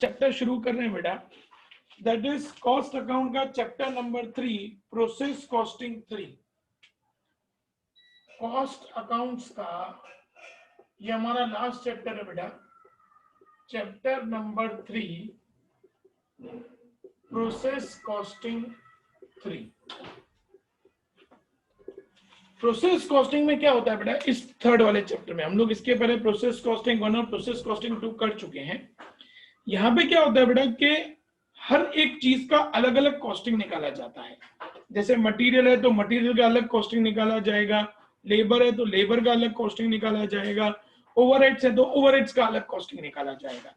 Chapter शुरू कर रहे हैं बेटा, दैट इज कॉस्ट अकाउंट का chapter number 3, process costing 3। Cost accounts का ये हमारा लास्ट चैप्टर है बेटा, chapter number 3, process costing 3। Process costing में क्या होता है बेटा, इस थर्ड वाले चैप्टर में हम लोग इसके पहले प्रोसेस कॉस्टिंग 1 और प्रोसेस कॉस्टिंग 2 कर चुके हैं। यहाँ पे क्या होता है बेटा कि हर एक चीज का अलग अलग कॉस्टिंग निकाला जाता है। जैसे मटेरियल है तो मटेरियल का अलग कॉस्टिंग निकाला जाएगा, लेबर है तो लेबर का अलग कॉस्टिंग निकाला जाएगा, ओवरहेड्स है तो ओवरहेड्स का अलग कॉस्टिंग निकाला जाएगा।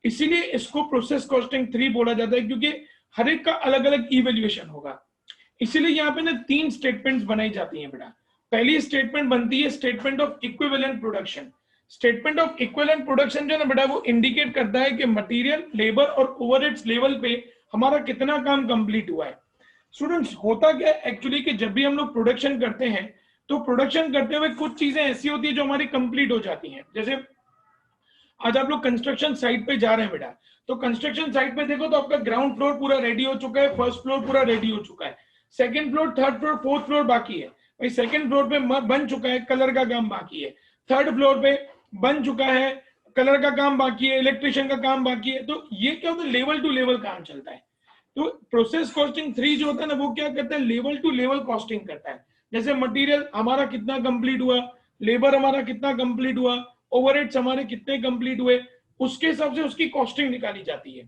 इसीलिए इसको प्रोसेस कॉस्टिंग 3 बोला जाता है, क्योंकि हर एक का अलग अलग इवेल्युएशन होगा। इसीलिए यहाँ पे ना 3 स्टेटमेंट्स बनाई जाती हैं बेटा। पहली स्टेटमेंट बनती है statement of equivalent production. Statement of equivalent production जो ना बेटा वो इंडिकेट करता है कि मटेरियल, लेबर और ओवरहेड्स लेवल पे हमारा कितना काम कंप्लीट हुआ है। स्टूडेंट्स, होता क्या है एक्चुअली कि जब भी हम लोग प्रोडक्शन करते हैं तो प्रोडक्शन करते हुए कुछ चीजें ऐसी होती है जो हमारी कंप्लीट हो जाती हैं। जैसे आज आप लोग कंस्ट्रक्शन साइट पे जा रहे हैं बेटा, तो कंस्ट्रक्शन साइट पे देखो तो आपका ग्राउंड फ्लोर पूरा रेडी हो चुका है, फर्स्ट फ्लोर पूरा रेडी हो चुका है, second floor, third floor, fourth floor बाकी है। भाई सेकंड फ्लोर पे बन चुका है, कलर का काम बाकी है। थर्ड फ्लोर पे बन चुका है, कलर का काम बाकी है, इलेक्ट्रिशियन का काम बाकी है। तो ये क्या होता है, लेवल टू लेवल काम चलता है। तो प्रोसेस कॉस्टिंग 3 जो होता है ना वो क्या करता है, लेवल टू लेवल कॉस्टिंग करता है। जैसे मटेरियल हमारा कितना कंप्लीट हुआ, लेबर हमारा कितना कंप्लीट हुआ, ओवरहेड्स हमारे कितने कंप्लीट हुए, उसके हिसाब से उसकी कॉस्टिंग निकाली जाती है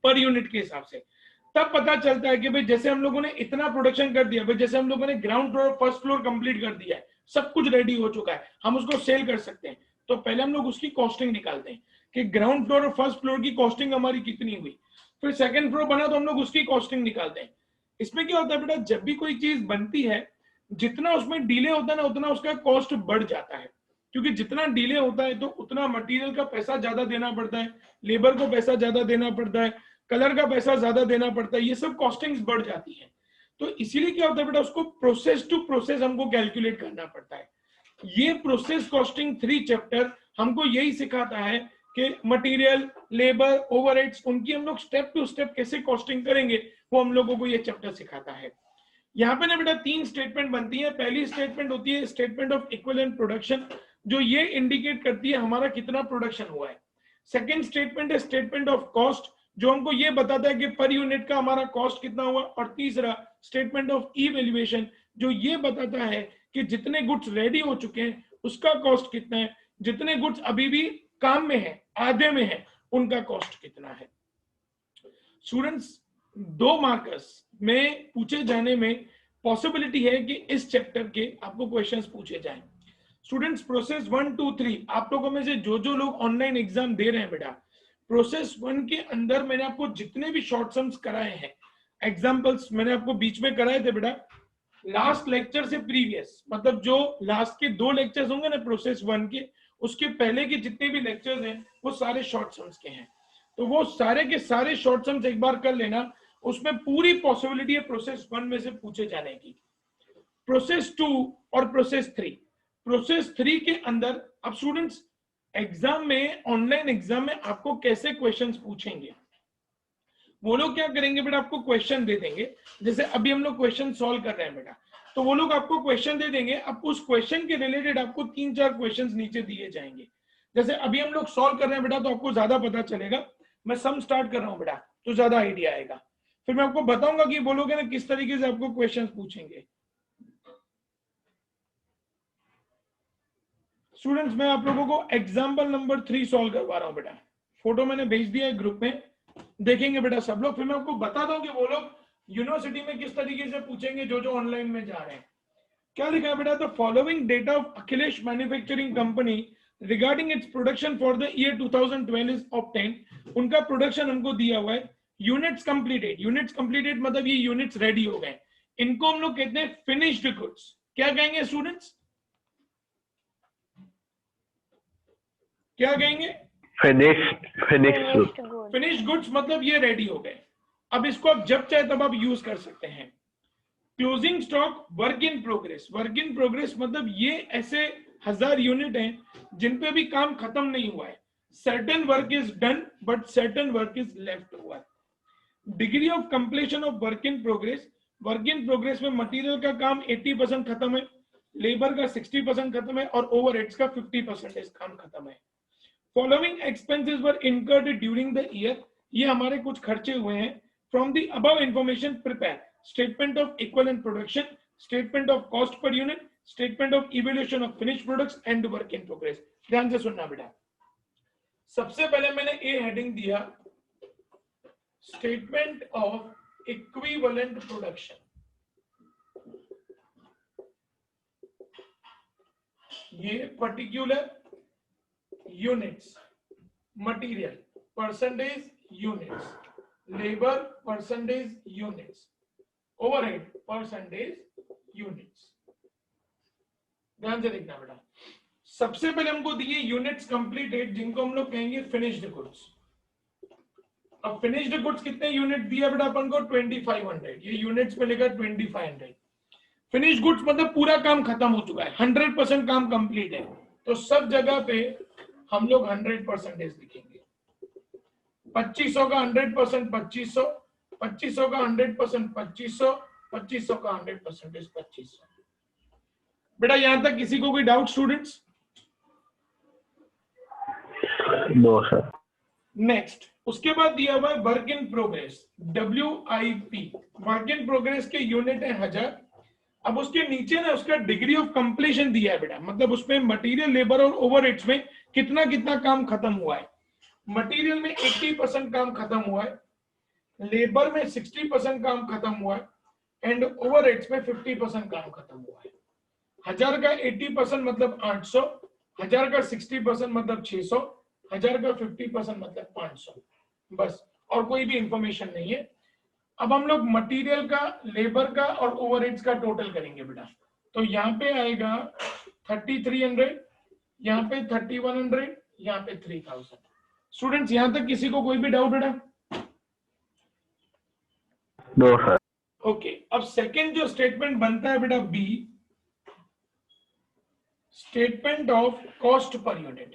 पर यूनिट के हिसाब से। तब पता चलता है कि भाई जैसे हम लोगों ने इतना प्रोडक्शन कर दिया, भाई जैसे हम लोगों ने ground floor, first floor complete कर दिया है, सब कुछ रेडी हो चुका है, हम उसको सेल कर सकते हैं। तो पहले हम लोग उसकी कॉस्टिंग निकालते हैं कि ग्राउंड फ्लोर और फर्स्ट फ्लोर की कॉस्टिंग हमारी कितनी हुई। फिर सेकंड फ्लोर बना तो हम लोग उसकी कॉस्टिंग निकालते हैं। इसमें क्या होता है बेटा, जब भी कोई चीज बनती है, जितना उसमें डिले होता है ना उतना उसका कॉस्ट बढ़ जाता है। क्योंकि जितना डिले होता है तो उतना मटेरियल का पैसा ज्यादा देना पड़ता है, लेबर को पैसा ज्यादा देना पड़ता है, कलर का पैसा ज्यादा देना पड़ता है, ये सब कॉस्टिंग्स बढ़ जाती है। तो इसीलिए क्या होता है बेटा, उसको प्रोसेस टू प्रोसेस हमको कैलकुलेट करना पड़ता है। ये प्रोसेस कॉस्टिंग 3 चैप्टर हमको यही सिखाता है कि मटेरियल, लेबर, ओवरहेड्स, उनकी हम लोग स्टेप टू स्टेप कैसे कॉस्टिंग करेंगे, वो हम लोगों को ये चैप्टर सिखाता है। यहाँ पे ना बेटा 3 स्टेटमेंट बनती है। पहली स्टेटमेंट होती है स्टेटमेंट ऑफ इक्विवेलेंट प्रोडक्शन, जो ये इंडिकेट करती है हमारा कितना प्रोडक्शन हुआ है। सेकंड स्टेटमेंट है स्टेटमेंट ऑफ कॉस्ट, जो हमको ये बताता है कि पर यूनिट का हमारा कॉस्ट कितना हुआ। और तीसरा स्टेटमेंट ऑफ इवैल्यूएशन, जो ये बताता है कि जितने गुड्स रेडी हो चुके हैं उसका कॉस्ट कितना है, जितने गुड्स अभी भी काम में है, आधे में है, उनका कॉस्ट कितना है। स्टूडेंट्स, 2 मार्कर्स में पूछे जाने में पॉसिबिलिटी है कि इस चैप्टर के आपको क्वेश्चंस पूछे जाएं। स्टूडेंट्स, प्रोसेस 1, 2, 3 आप लोगों में से जो लोग ऑनलाइन एग्जाम दे रहे हैं बेटा, प्रोसेस 1 के अंदर मैंने आपको जितने भी शॉर्ट सम्स कराए हैं, एग्जांपल्स मैंने आपको बीच में कराए थे बेटा, लास्ट लेक्चर से प्रीवियस, मतलब जो लास्ट के 2 लेक्चर्स होंगे ना प्रोसेस 1 के, उसके पहले के जितने भी लेक्चर्स हैं वो सारे शॉर्ट सम्स के हैं। तो वो सारे के सारे शॉर्ट सम्स एक बार कर लेना, उसमें पूरी पॉसिबिलिटी है प्रोसेस 1 में से पूछे जाने की। प्रोसेस 2 और प्रोसेस 3, प्रोसेस 3 के अंदर अब स्टूडेंट्स एग्जाम में, ऑनलाइन एग्जाम में आपको कैसे क्वेश्चंस पूछेंगे, वो लोग क्या करेंगे बेटा, आपको क्वेश्चन दे देंगे। जैसे अभी हम लोग क्वेश्चन सॉल्व कर रहे हैं बेटा, तो वो लोग आपको क्वेश्चन दे देंगे, अब उस क्वेश्चन के रिलेटेड आपको 3-4 क्वेश्चंस नीचे दिए जाएंगे। जैसे अभी हम लोग सॉल्व कर रहे हैं बेटा, तो आपको ज्यादा पता चलेगा। मैं सम स्टार्ट कर रहा हूं बेटा तो ज्यादा आइडिया आएगा, फिर मैं आपको बताऊंगा कि बोलोगे ना किस तरीके से आपको क्वेश्चन पूछेंगे। स्टूडेंट्स, मैं आप लोगों को एग्जाम्पल नंबर 3 सॉल्व करवा रहा हूं बेटा, फोटो मैंने भेज दिया है ग्रुप में, देखेंगे बेटा सब लोग, फिर मैं आपको बता दूं कि वो लोग यूनिवर्सिटी में किस तरीके से पूछेंगे जो ऑनलाइन में जा रहे हैं। क्या लिखा है बेटा, the following data of Akhilesh manufacturing company regarding its production for the year 2012 is obtained. उनका प्रोडक्शन हमको दिया हुआ है। यूनिट्स कंप्लीटेड, यूनिट्स कंप्लीटेड मतलब ये यूनिट्स रेडी हो गए, इनको हम लोग कहते हैं फिनिश्ड गुड्स। क्या कहेंगे स्टूडेंट्स, क्या कहेंगे, फिनिश्ड गुड्स मतलब ये रेडी हो गए। अब इसको आप जब चाहे तब आप यूज कर सकते हैं। Closing stock work in progress, work in progress मतलब ये ऐसे 1000 यूनिट हैं जिन पे अभी काम खत्म नहीं हुआ है। certain work is done but certain work is left over. Degree of completion of work in progress, work in progress में मटेरियल का काम 80% खत्म है, लेबर का 60% खत्म है और ओवरहेड्स का 50% काम खत्म है. Following expenses were incurred during the year, ये हमारे कुछ खर्चे हुए हैं. From the above information prepare statement of equivalent production, statement of cost per unit, statement of evaluation of finished products and work in progress. ध्यान से सुनना बेटा. सबसे पहले मैंने ए हेडिंग दिया स्टेटमेंट ऑफ इक्विवेलेंट प्रोडक्शन. ये particular units, material percentage units, labour percentage units, overhead percentage units. ध्यान से देखना बेटा. सबसे पहले हमको दिए यूनिट्स कंप्लीटेड, जिनको हम लोग कहेंगे फिनिश्ड गुड्स. अब फिनिश्ड गुड्स कितने यूनिट दिया बेटा अपन को? 2500. ये यूनिट्स में लिखा 2500. फिनिश्ड गुड्स मतलब पूरा काम खत्म हो चुका है, 100% काम कंप्लीट है. तो सब जगह पे हम लोग 100% लिखेंगे. 2500 का 100% 2500, 2500 का 100% 2500, 2500 का 100% 2500. बेटा यहां तक किसी को कोई doubt students? No sir. Next, उसके बाद दिया हुआ है work in progress, WIP. Work in progress के यूनिट है 1000. अब उसके नीचे ना उसका डिग्री ऑफ कंप्लीशन दिया है बेटा, मतलब उसमें मटेरियल, लेबर और ओवरहेड्स में कितना कितना काम खत्म हुआ है. मटेरियल में 80% काम खत्म हुआ है, लेबर में 60% काम खत्म हुआ है एंड ओवरहेड्स में 50% काम खत्म हुआ है. 1000 का 80% मतलब 800, 1000 का 60% मतलब 600, 1000 का 50% मतलब 500. बस, और कोई भी इंफॉर्मेशन नहीं है. अब हम लोग मटेरियल का, लेबर का और ओवरहेड्स का टोटल करेंगे बेटा. तो यहाँ पे आएगा 3300, यहाँ पे 3100, यहाँ पे 3000. स्टूडेंट्स यहां तक किसी को कोई भी डाउट बेटा? No sir. ओके. अब सेकंड जो स्टेटमेंट बनता है बेटा B, statement of cost per unit.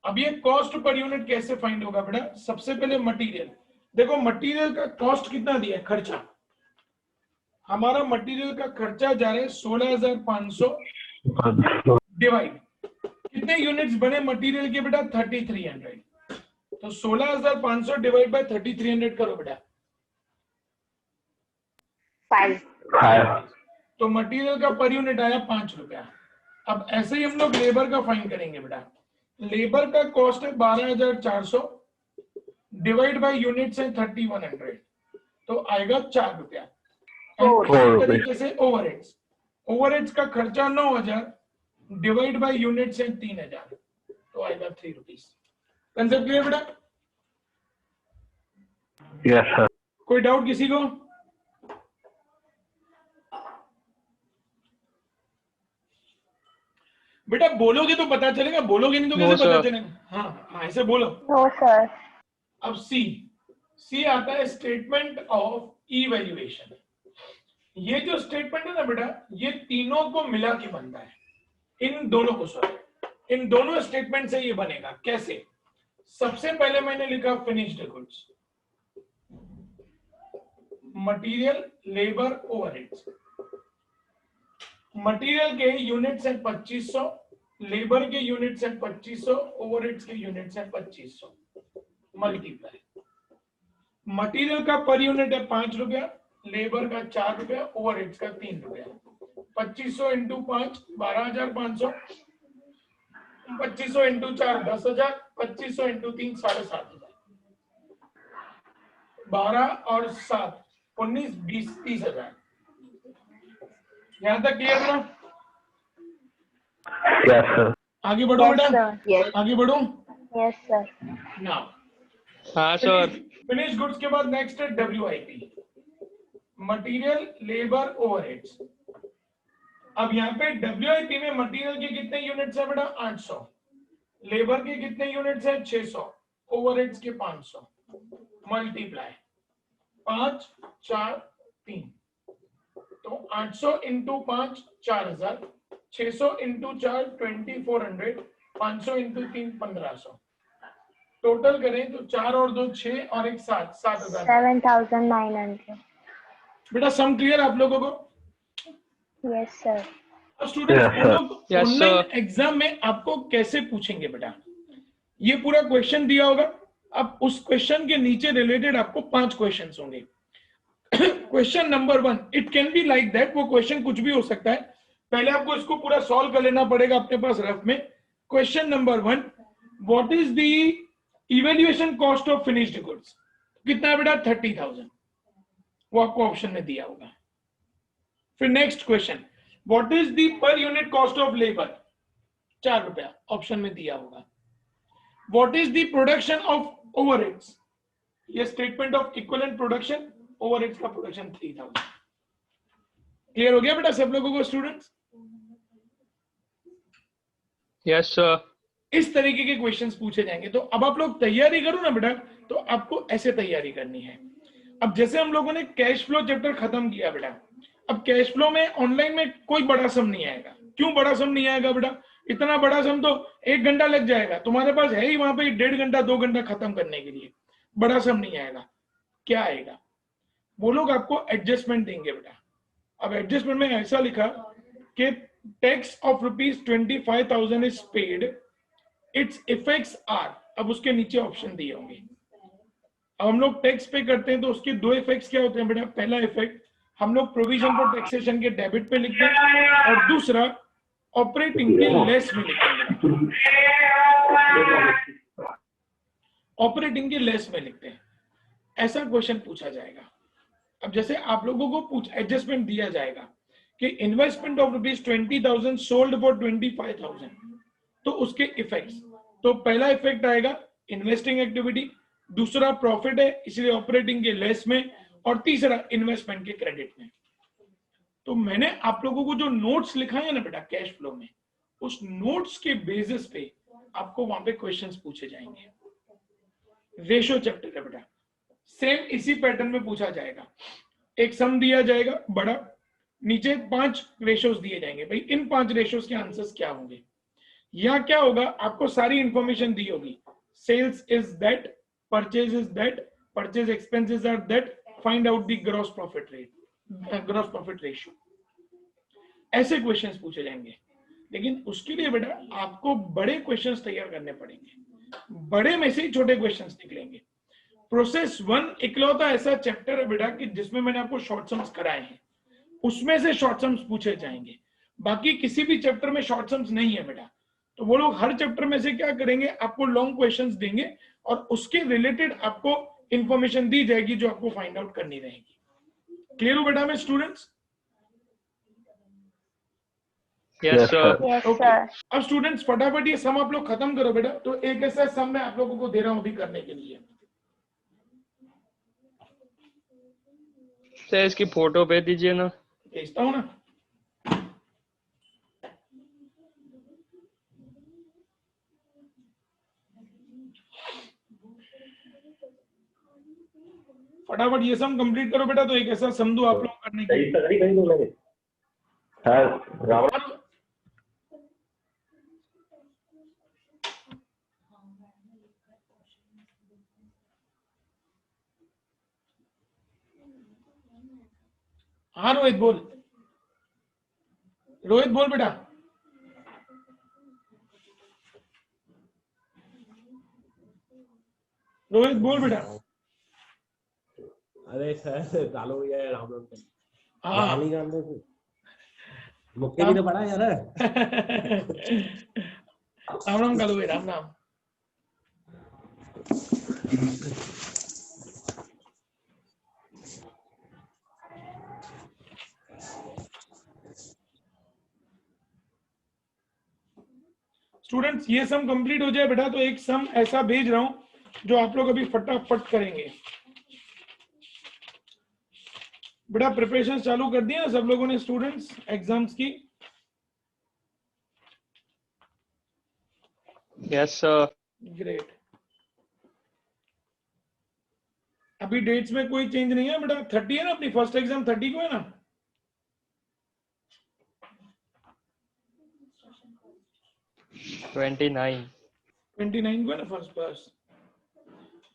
अब ये कॉस्ट पर यूनिट कैसे फाइंड होगा बेटा? सबसे पहले मटेरियल देखो, मटेरियल का कॉस्ट कितना दिया है, खर्चा. हमारा मटेरियल का खर्चा जा रहा है 16500 डिवाइड, कितने यूनिट्स बने मटेरियल के बेटा? 3300. तो 16500 डिवाइड बाय 3300 करो बेटा. 5. तो मटेरियल का पर यूनिट आया 5 रुपया. अब ऐसे ही हम लोग लेबर का फाइंड करेंगे बेटा. लेबर का कॉस्ट है 12400 डिवाइड बाय यूनिट्स है 3100, तो आएगा 4 रुपया. तरीके से ओवरहेड्स, ओवरहेड्स का खर्चा 9000 डिवाइड बाय यूनिट्स है 3000, तो आएगा 3 रुपीज. कंसेप्ट क्लियर बेटा? Yes sir. कोई डाउट किसी को? बेटा बोलोगे तो पता चलेगा, बोलोगे नहीं तो कैसे पता चलेगा? हाँ ऐसे बोलो. No sir. अब सी आता है स्टेटमेंट ऑफ इवैल्यूएशन. ये जो स्टेटमेंट है ना बेटा, ये तीनों को मिला के बनता है. इन दोनों को, सॉरी, इन दोनों स्टेटमेंट से ये बनेगा. कैसे? सबसे पहले मैंने लिखा finished goods, material, labour, overheads. Material के यूनिट्स हैं 2500, लेबर के यूनिट्स हैं 2500, ओवरहेड्स के यूनिट्स हैं 2500. मल्टीप्लाई. मटेरियल का पर यूनिट है 5 रुपया, लेबर का 4 रुपया, ओवरहेड्स का 3 रुपया. 2500 इंटू 5 12500, 2500 इंटू 4 10,000, 2500 इंटू 3 7,500. 12 और 7 19 20 30,000. यहां तक क्लियर ना? Yes sir. आगे बढ़ो बेटा. Yes. आगे बढ़ो. Yes sir. नाउ हाँ सर. फिनिश गुड्स के बाद नेक्स्ट है WIP, मटेरियल, लेबर, ओवरहेड्स. अब यहाँ पे WIP में मटेरियल के कितने यूनिट्स है बेटा? 800, लेबर के कितने यूनिट्स है? 600, ओवरहेड्स के 500. मल्टीप्लाई 5 4 3, तो 800 इंटू 5 4000, 600 इंटू 4 2400, 500 इंटू 3 1500, टोटल करें तो 4 और 2 6 और 1 7, 7000। 7,900. बेटा सम क्लियर आप लोगों को? Yes, sir. अब स्टूडेंट्स Yes, वो sir. लोग Yes, ऑनलाइन sir. एग्जाम में आपको कैसे पूछेंगे बेटा? ये पूरा क्वेश्चन दिया होगा, अब उस क्वेश्चन के नीचे रिलेटेड आपको 5 क्वेश्चंस होंगे। Question number 1, it can be like that, वो क्वेश्चन कुछ भी हो सकता है, पहले आपको इसको पूरा सॉल्व कर लेना पड़ेगा अपने पास रफ में। Question number 1, what is the evaluation cost of finished goods? कितना है बेटा? 30,000, वो आपको ऑप्शन में दिया होगा। फिर next question, what is the per unit cost of labour? 4 रुपया, ऑप्शन में दिया होगा। What is the production of overheads? ये statement of equivalent production, overheads का प्रोडक्शन 3000। क्लियर हो गया बेटा सब लोगों को स्टूडेंट्स? Yes, sir. इस तरीके के क्वेश्चंस पूछे जाएंगे। तो अब आप लोग तैयारी करो ना बेटा, तो आपको ऐसे तैयारी करनी है। अब जैसे हम लोगों ने कैश फ्लो चैप्टर खत्म किया बेटा, अब कैश फ्लो में ऑनलाइन में कोई बड़ा सम नहीं आएगा। क्यों बड़ा सम नहीं आएगा बेटा? इतना बड़ा सम तो 1 घंटा लग जाएगा, तुम्हारे पास है ही वहां पे 1.5 घंटा 2 घंटा खत्म करने के लिए। बड़ा सम नहीं आएगा। क्या आएगा? वो लोग आपको एडजस्टमेंट देंगे बेटा। अब एडजस्टमेंट में ऐसा लिखा कि tax of ₹25,000 is paid, it's effects are, अब उसके नीचे ऑप्शन दिए होंगे। अब हम लोग टैक्स पे करते हैं तो उसके 2 इफेक्ट्स क्या होते हैं बेटा? पहला इफेक्ट हम लोग प्रोविजन फॉर टैक्सेशन के डेबिट पे लिखते हैं, और दूसरा ऑपरेटिंग के लेस में लिखते हैं। ऑपरेटिंग के लेस में लिखते हैं। ऐसा क्वेश्चन पूछा जाएगा। अब जैसे आप लोगों को एडजस्टमेंट दिया जाएगा कि इन्वेस्टमेंट ऑफ ₹20,000 सोल्ड फॉर 25,000, तो उसके इफेक्ट्स, तो पहला इफेक्ट आएगा इन्वेस्टिंग एक्टिविटी, दूसरा प्रॉफिट है इसलिए ऑपरेटिंग के लेस में, और तीसरा इन्वेस्टमेंट के क्रेडिट में। तो मैंने आप लोगों को जो नोट्स लिखा है ना बेटा कैश फ्लो में, उस नोट्स के बेसिस पे आपको वहां पे क्वेश्चंस पूछे जाएंगे। रेशो चैप्टर है बेटा, सेम इसी पैटर्न में पूछा जाएगा। एक सम दिया जाएगा बड़ा, नीचे 5 रेशोज दिए जाएंगे, भाई इन 5 रेशोज के आंसर्स क्या होंगे। यहाँ क्या होगा, आपको सारी इंफॉर्मेशन दी होगी। Sales is that, purchase is that, purchase expenses are that, find out the gross profit rate, gross profit ratio. ऐसे क्वेश्चंस पूछे जाएंगे। लेकिन उसके लिए बेटा आपको बड़े क्वेश्चंस तैयार करने पड़ेंगे, बड़े में से ही छोटे क्वेश्चंस निकलेंगे। प्रोसेस 1 इकलौता ऐसा चैप्टर है बेटा कि जिसमें मैंने आपको शॉर्ट सम्स कराए हैं, उसमें से शॉर्ट सम्स पूछे जाएंगे। बाकी किसी भी चैप्टर में शॉर्ट सम्स नहीं है बेटा। तो वो लोग हर चैप्टर में से क्या करेंगे, आपको लॉन्ग क्वेश्चंस देंगे और उसके रिलेटेड आपको इंफॉर्मेशन दी जाएगी जो आपको फाइंड आउट करनी रहेगी। क्लियर हो बेटा में students? Yes, sir. Yes, okay sir. अब स्टूडेंट्स फटाफट ये सम आप लोग खत्म करो बेटा। तो एक ऐसा सम मैं आप लोगों को दे रहा हूं अभी करने के लिए। सर इसकी फोटो भेज दीजिए ना। भेजता हूं ना। फटाफट ये सम कंप्लीट करो बेटा। तो एक ऐसा सम दो आप लोग करने के लिए। हाँ रोहित बोल, रोहित बोल बेटा। रोहित बोल बेटा। अरे सर चालू हो गया राम राम। हाँ मुक्के भी तो पड़ा यार। राम राम कालू भाई, राम राम। स्टूडेंट्स ये सम कंप्लीट हो जाए बेटा तो एक सम ऐसा भेज रहा हूं जो आप लोग अभी फटाफट करेंगे बेटा। प्रिपरेशन चालू कर दिया ना सब लोगों ने स्टूडेंट्स एग्जाम्स की? Yes, sir. ग्रेट। अभी डेट्स में कोई चेंज नहीं है बेटा। 30 है ना अपनी फर्स्ट एग्जाम, 30 को है ना? 29. 29 को है ना फर्स्ट पास,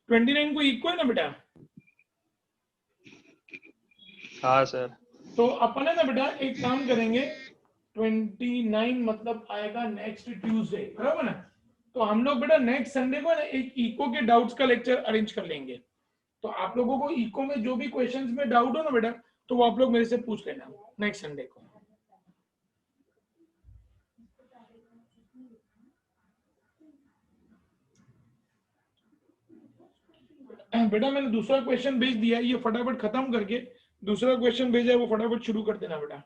29 को इक्वल है ना बेटा। हाँ सर। तो अपन है ना बेटा एक काम करेंगे, 29 मतलब आएगा नेक्स्ट ट्यूसडे, बराबर ना। तो हम लोग बेटा नेक्स्ट संडे को ना एक इको के डाउट्स का लेक्चर अरेंज कर लेंगे। तो आप लोगों को इको में जो भी क्वेश्चंस में डाउट हो ना बेटा, तो वो आप लोग मेरे से पूछ लेना नेक्स्ट संडे को। बेटा मैंने दूसरा क्वेश्चन भेज दिया, ये फटाफट खत्म करके दूसरा क्वेश्चन भेजा है, वो फटाफट शुरू कर देना बेटा।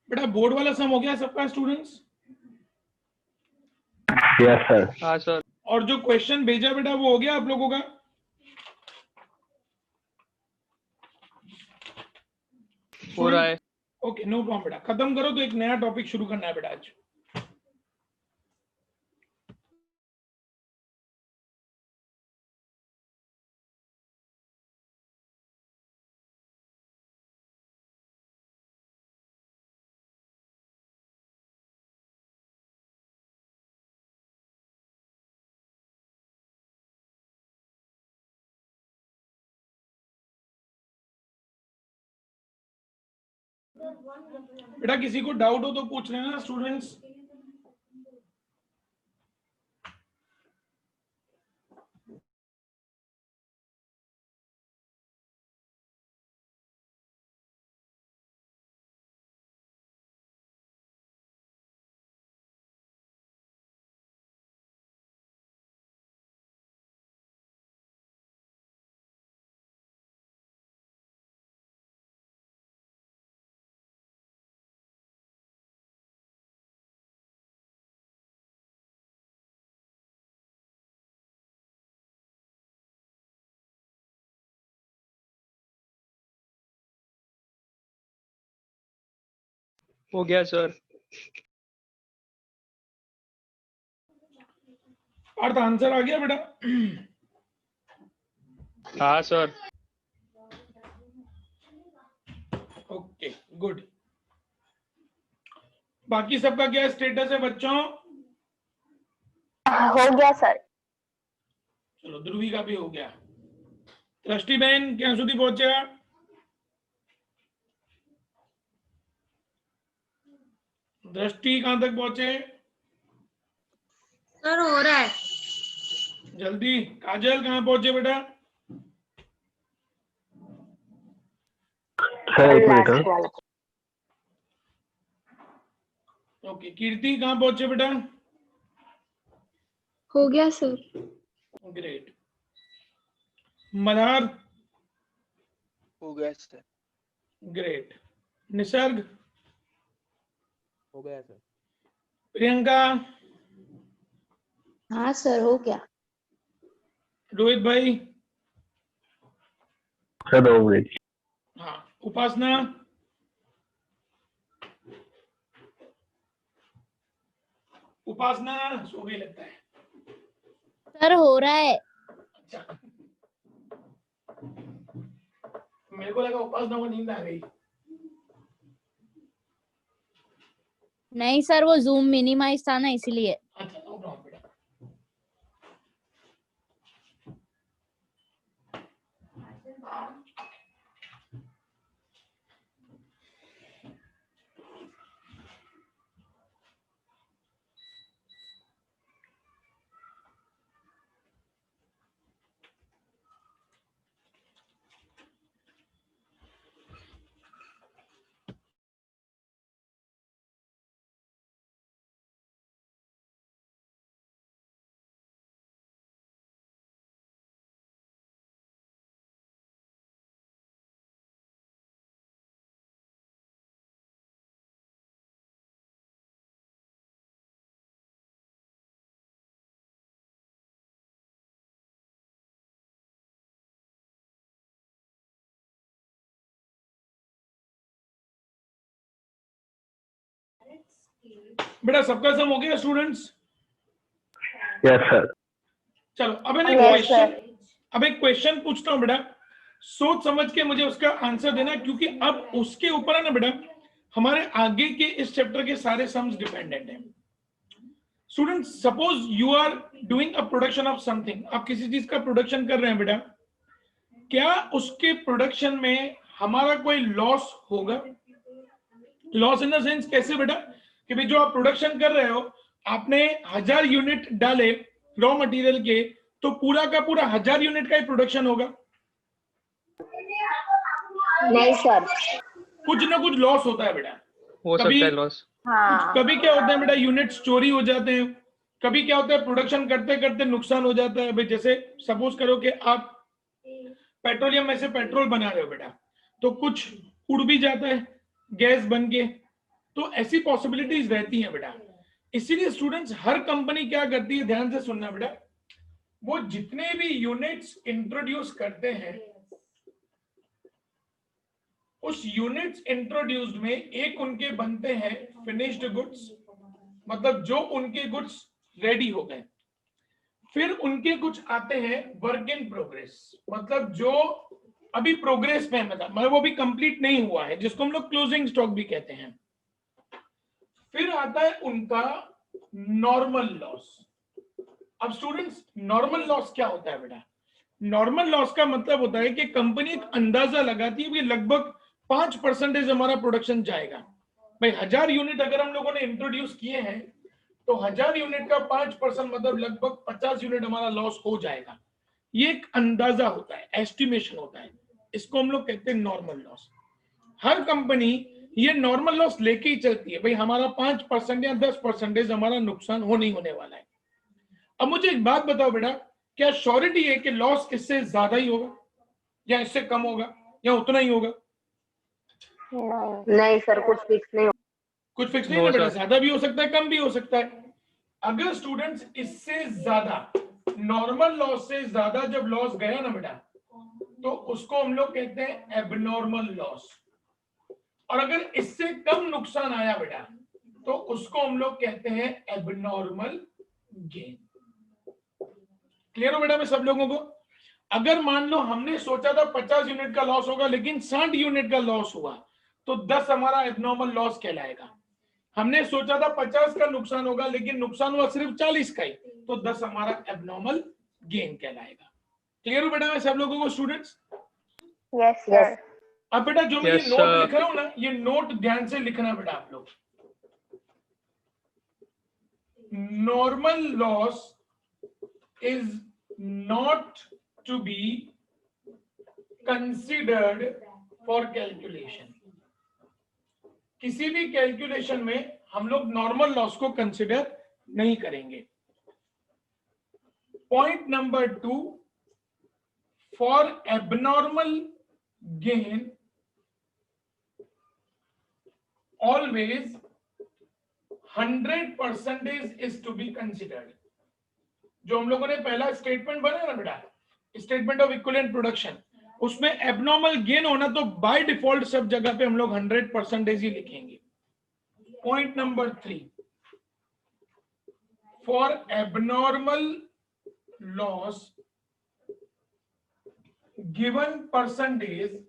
बेटा बोर्ड वाला सम हो गया सबका स्टूडेंट्स? Yes sir. हाँ सर। और जो क्वेश्चन भेजा बेटा वो हो गया आप लोगों का? हो रहा है। ओके नो प्रॉब्लम बेटा, खत्म करो तो एक नया टॉपिक शुरू करना है बेटा आज। बेटा किसी को डाउट हो तो पूछ लेना स्टूडेंट्स। हो गया सर। अर्थ आंसर आ गया बेटा? हाँ सर। Okay good. बाकी सबका क्या स्टेटस है बच्चों? हो गया सर। चलो ध्रुवी का भी हो गया। दृष्टि बहन क्या सुधी पहुंचे? दृष्टि कहां तक पहुंचे? सर हो रहा है। जल्दी। काजल कहां पहुंचे बेटा? सर एक मिनट। लास्ट वाला। ओके कीर्ति कहां पहुंचे बेटा? हो गया सर। ग्रेट। मल्हार? हो गया सर। ग्रेट। निसर्ग? हो गया सर। प्रियंका? हाँ सर हो गया। रोहित भाई? Sir 2 minute. हाँ। उपासना? उपासना सो गई लगता है। सर हो रहा है। अच्छा मेरे को लगा उपासना को नींद आ गई। नहीं सर वो जूम मिनिमाइज था ना इसलिए। अच्छा नो प्रॉब्लम बेटा। बेटा सबका सम हो गया स्टूडेंट्स? Yes sir. चलो अब है ना Yes, क्वेश्चन। sir. अब एक क्वेश्चन पूछता हूँ बेटा, सोच समझ के मुझे उसका आंसर देना, क्योंकि अब उसके ऊपर है ना बेटा हमारे आगे के इस चैप्टर के सारे सम्स डिपेंडेंट हैं। Students suppose you are doing a production of something, आप किसी चीज का प्रोडक्शन कर रहे हैं बेटा, क्या उसके प्रोडक्शन में हमारा कोई लॉस होगा? लॉस इन द सेंस कैसे बेटा, कि भाई जो आप प्रोडक्शन कर रहे हो, आपने 1000 यूनिट डाले रॉ मटेरियल के, तो पूरा का पूरा 1000 यूनिट का ही प्रोडक्शन होगा? नहीं सर। कुछ ना कुछ लॉस होता है बेटा। हो कभी सकता है लॉस। हाँ कभी क्या होता है बेटा, यूनिट्स चोरी हो जाते हैं, कभी क्या होता है प्रोडक्शन करते करते नुकसान हो जाता है। भाई जैसे सपोज करो कि आप पेट्रोलियम में से पेट्रोल बना रहे हो बेटा, तो कुछ उड़ भी जाता है गैस बन के, तो ऐसी पॉसिबिलिटीज रहती हैं बेटा। इसीलिए स्टूडेंट्स, हर कंपनी क्या करती है, ध्यान से सुनना बेटा, वो जितने भी यूनिट्स इंट्रोड्यूस करते हैं, उस यूनिट्स इंट्रोड्यूस्ड में एक उनके बनते हैं फिनिश्ड गुड्स, मतलब जो उनके गुड्स रेडी हो गए। फिर उनके कुछ आते हैं वर्क इन प्रोग्रेस, मतलब जो अभी प्रोग्रेस में है, मतलब वो भी कंप्लीट नहीं हुआ है, जिसको हम लोग क्लोजिंग स्टॉक भी कहते हैं। फिर आता है उनका नॉर्मल लॉस। अब स्टूडेंट्स, नॉर्मल लॉस क्या होता है बेटा? नॉर्मल लॉस का मतलब होता है कि कंपनी एक अंदाजा लगाती है कि लगभग 5% हमारा प्रोडक्शन जाएगा। भाई 1000 यूनिट अगर हम लोगों ने इंट्रोड्यूस किए हैं, तो 1000 यूनिट का 5% मतलब लगभग 50 यूनिट हमारा लॉस हो जाएगा। ये एक अंदाजा होता है, एस्टिमेशन होता है, इसको हम लोग कहते हैं नॉर्मल लॉस। हर कंपनी ये नॉर्मल लॉस लेके ही चलती है, भाई हमारा 5% या 10% हमारा नुकसान नहीं होने वाला है। अब मुझे एक बात बताओ बेटा, क्या श्योरिटी है कि लॉस इससे ज्यादा ही होगा या इससे कम होगा या उतना ही होगा? नहीं सर, कुछ फिक्स नहीं। कुछ फिक्स नहीं No, है बेटा, sir. ज्यादा भी हो सकता है, कम भी हो सकता है। अगर स्टूडेंट्स इससे ज्यादा, नॉर्मल लॉस से ज्यादा जब लॉस गया ना बेटा, तो उसको हम लोग कहते हैं एबनॉर्मल लॉस। और अगर इससे कम नुकसान आया बेटा, तो उसको हम लोग कहते हैं एबनॉर्मल गेन। क्लियर हो बेटा में सब लोगों को? अगर मान लो हमने सोचा था 50 यूनिट का लॉस होगा, लेकिन 60 यूनिट का लॉस हुआ, तो 10 हमारा एबनॉर्मल लॉस कहलाएगा। हमने सोचा था 50 का नुकसान होगा, लेकिन नुकसान हुआ सिर्फ 40 का ही, तो 10 हमारा एबनॉर्मल गेन कहलाएगा। क्लियर हो बेटा में सब लोगों को स्टूडेंट्स? Yes sir. अब बेटा जो मैं ये Yes, नोट sir. लिख रहा हूं ना, ये नोट ध्यान से लिखना बेटा आप लोग। Normal loss is not to be considered for calculation. किसी भी कैलकुलेशन में हम लोग नॉर्मल लॉस को कंसिडर नहीं करेंगे। Point number 2, for abnormal gain always 100% is to be considered. जो हम लोगों ने पहला स्टेटमेंट बनाया ना बेटा, स्टेटमेंट ऑफ इक्विवेलेंट प्रोडक्शन, उसमें एबनॉर्मल गेन होना, तो बाय डिफॉल्ट सब जगह पे हम लोग 100% ही लिखेंगे। Point number 3, for abnormal loss given percentage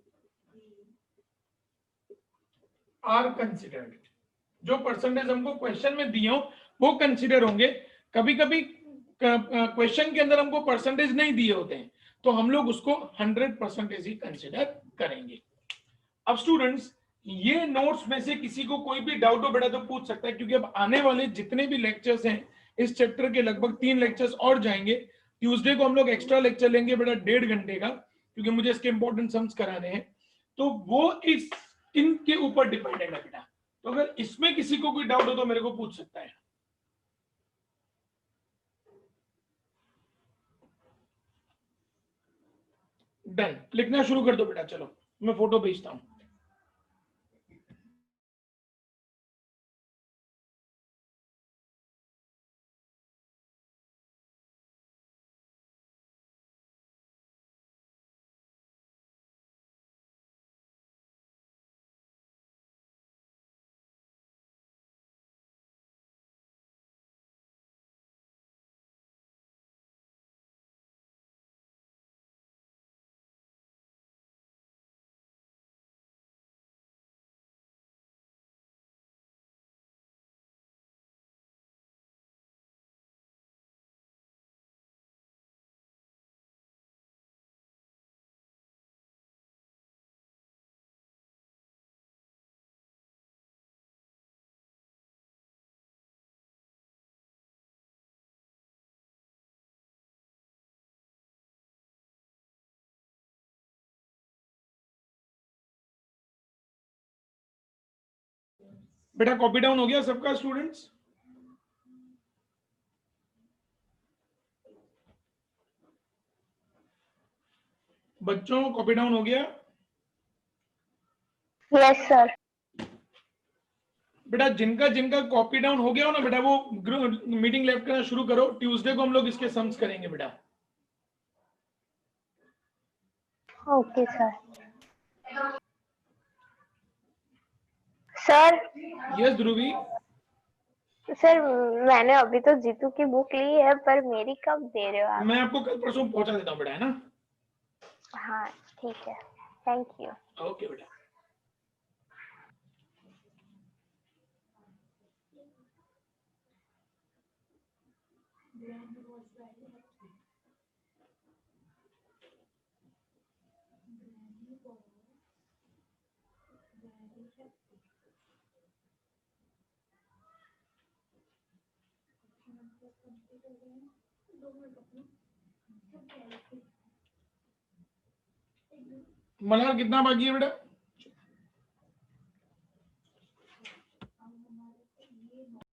are considered. जो परसेंटेज हमको क्वेश्चन में दिए हो वो कंसिडर होंगे। कभी कभी क्वेश्चन के अंदर हमको परसेंटेज नहीं दिए होते हैं, तो हम लोग उसको 100% ही कंसिडर करेंगे। अब स्टूडेंट्स, ये नोट्स में से किसी को कोई भी डाउट हो बेटा तो पूछ सकता है, क्योंकि अब आने वाले जितने भी लेक्चर्स हैं, इस चैप्टर के लगभग 3 लेक्चर्स और जाएंगे। ट्यूसडे को हम लोग एक्स्ट्रा लेक्चर लेंगे बेटा 1.5 घंटे का, क्योंकि मुझे इसके इंपॉर्टेंट सम्स कराने हैं, तो वो इस इनके ऊपर डिपेंडेंट है बेटा। तो अगर इसमें किसी को कोई डाउट हो तो मेरे को पूछ सकता है। डन, लिखना शुरू कर दो बेटा। चलो मैं फोटो भेजता हूं। बेटा कॉपी डाउन हो गया सबका स्टूडेंट्स? बच्चों कॉपी डाउन हो गया? Yes sir. बेटा जिनका जिनका कॉपी डाउन हो गया हो ना बेटा, वो मीटिंग लेफ्ट करना शुरू करो। ट्यूसडे को हम लोग इसके सम्स करेंगे बेटा। Okay sir. सर यस ध्रुवी, सर मैंने अभी तो जीतू की बुक ली है, पर मेरी कब दे रहे हो आप? मैं आपको कल परसों पहुंचा देता हूँ बेटा, है ना? हाँ ठीक है, थैंक यू। ओके बेटा। मल्हार कितना बाकी है बेटा?